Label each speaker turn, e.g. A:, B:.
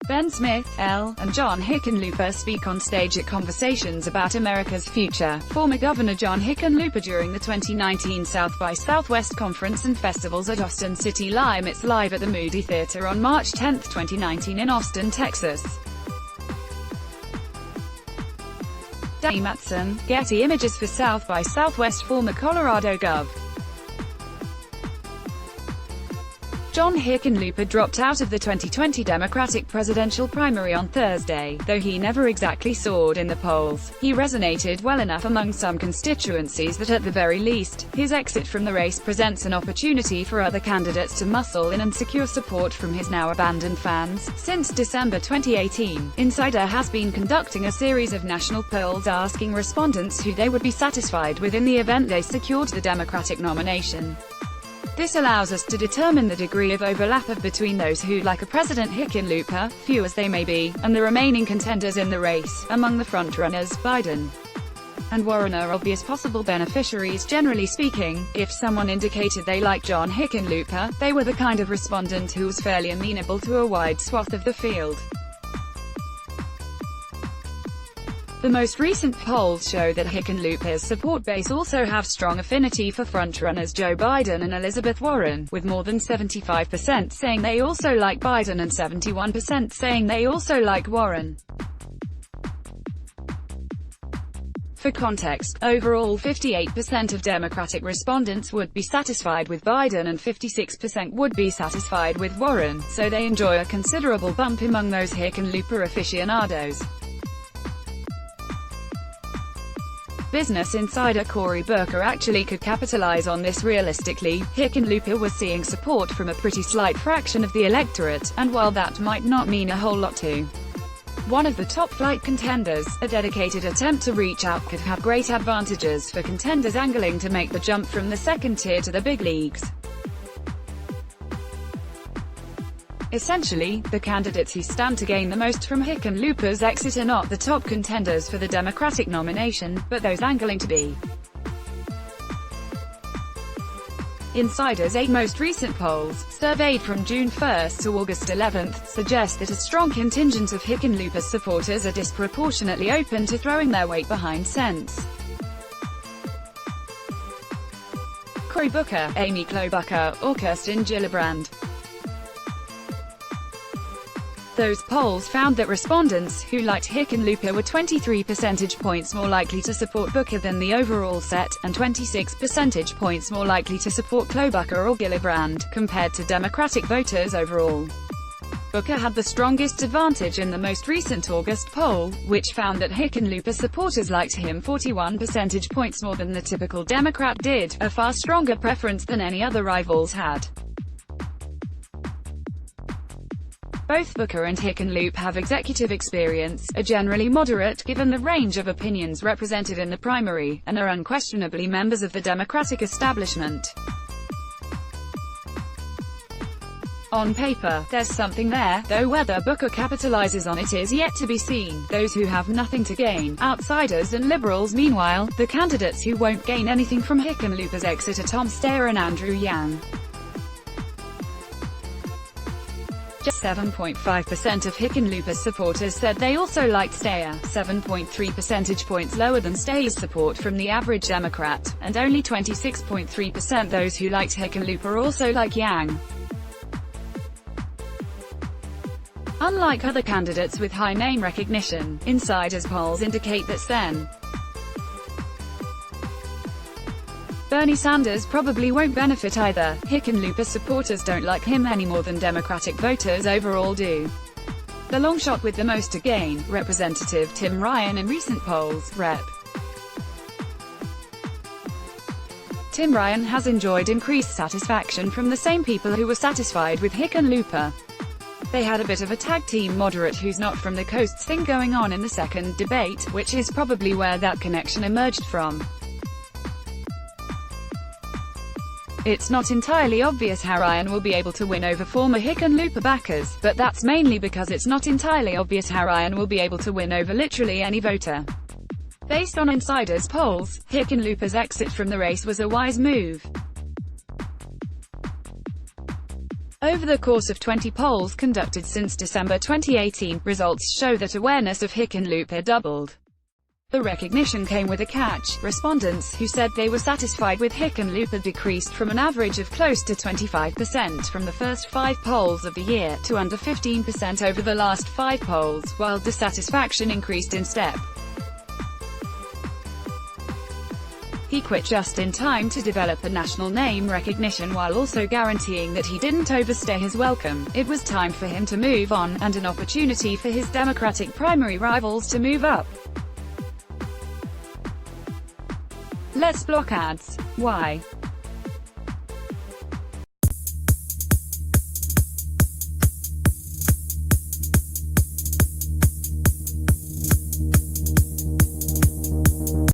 A: Ben Smith, L., and John Hickenlooper speak on stage at Conversations About America's Future. Former Governor John Hickenlooper during the 2019 South by Southwest Conference and Festivals at Austin City Limits live at the Moody Theater on March 10, 2019 in Austin, Texas. Danny Matson, Getty Images for South by Southwest. Former Colorado Gov. John Hickenlooper dropped out of the 2020 Democratic presidential primary on Thursday, though he never exactly soared in the polls. He resonated well enough among some constituencies that at the very least, his exit from the race presents an opportunity for other candidates to muscle in and secure support from his now abandoned fans. Since December 2018, Insider has been conducting a series of national polls asking respondents who they would be satisfied with in the event they secured the Democratic nomination. This allows us to determine the degree of overlap between those who like a President Hickenlooper, few as they may be, and the remaining contenders in the race. Among the frontrunners, Biden and Warren are obvious possible beneficiaries. Generally speaking, if someone indicated they liked John Hickenlooper, they were the kind of respondent who was fairly amenable to a wide swath of the field. The most recent polls show that Hickenlooper's support base also have strong affinity for frontrunners Joe Biden and Elizabeth Warren, with more than 75% saying they also like Biden and 71% saying they also like Warren. For context, overall 58% of Democratic respondents would be satisfied with Biden and 56% would be satisfied with Warren, so they enjoy a considerable bump among those Hickenlooper aficionados. Business Insider Cory Booker actually could capitalize on this realistically. Hickenlooper was seeing support from a pretty slight fraction of the electorate, and while that might not mean a whole lot to one of the top-flight contenders, a dedicated attempt to reach out could have great advantages for contenders angling to make the jump from the second tier to the big leagues. Essentially, the candidates who stand to gain the most from Hickenlooper's exit are not the top contenders for the Democratic nomination, but those angling to be. Insider's 8 most recent polls, surveyed from June 1 to August 11, suggest that a strong contingent of Hickenlooper's supporters are disproportionately open to throwing their weight behind sense. Cory Booker, Amy Klobuchar, or Kirsten Gillibrand. Those polls found that respondents who liked Hickenlooper were 23 percentage points more likely to support Booker than the overall set, and 26 percentage points more likely to support Klobuchar or Gillibrand, compared to Democratic voters overall. Booker had the strongest advantage in the most recent August poll, which found that Hickenlooper supporters liked him 41 percentage points more than the typical Democrat did, a far stronger preference than any other rivals had. Both Booker and Hickenlooper have executive experience, are generally moderate given the range of opinions represented in the primary, and are unquestionably members of the Democratic establishment. On paper, there's something there, though whether Booker capitalizes on it is yet to be seen. Those who have nothing to gain, outsiders and liberals. Meanwhile, the candidates who won't gain anything from Hickenlooper's exit are Tom Steyer and Andrew Yang. Just 7.5% of Hickenlooper's supporters said they also liked Steyer, 7.3 percentage points lower than Steyer's support from the average Democrat, and only 26.3% those who liked Hickenlooper also like Yang. Unlike other candidates with high name recognition, Insider's polls indicate that then Bernie Sanders probably won't benefit either. Hickenlooper supporters don't like him any more than Democratic voters overall do. The long shot with the most to gain, Representative Tim Ryan in recent polls, Rep. Tim Ryan has enjoyed increased satisfaction from the same people who were satisfied with Hickenlooper. They had a bit of a tag team moderate who's not from the coasts thing going on in the second debate, which is probably where that connection emerged from. It's not entirely obvious how Ryan will be able to win over former Hickenlooper backers, but that's mainly because it's not entirely obvious how Ryan will be able to win over literally any voter. Based on Insider's polls, Hickenlooper's exit from the race was a wise move. Over the course of 20 polls conducted since December 2018, results show that awareness of Hickenlooper doubled. The recognition came with a catch. Respondents who said they were satisfied with Hickenlooper decreased from an average of close to 25% from the first 5 polls of the year, to under 15% over the last 5 polls, while dissatisfaction increased in step. He quit just in time to develop a national name recognition while also guaranteeing that he didn't overstay his welcome. It was time for him to move on, and an opportunity for his Democratic primary rivals to move up. Let's block ads. Why?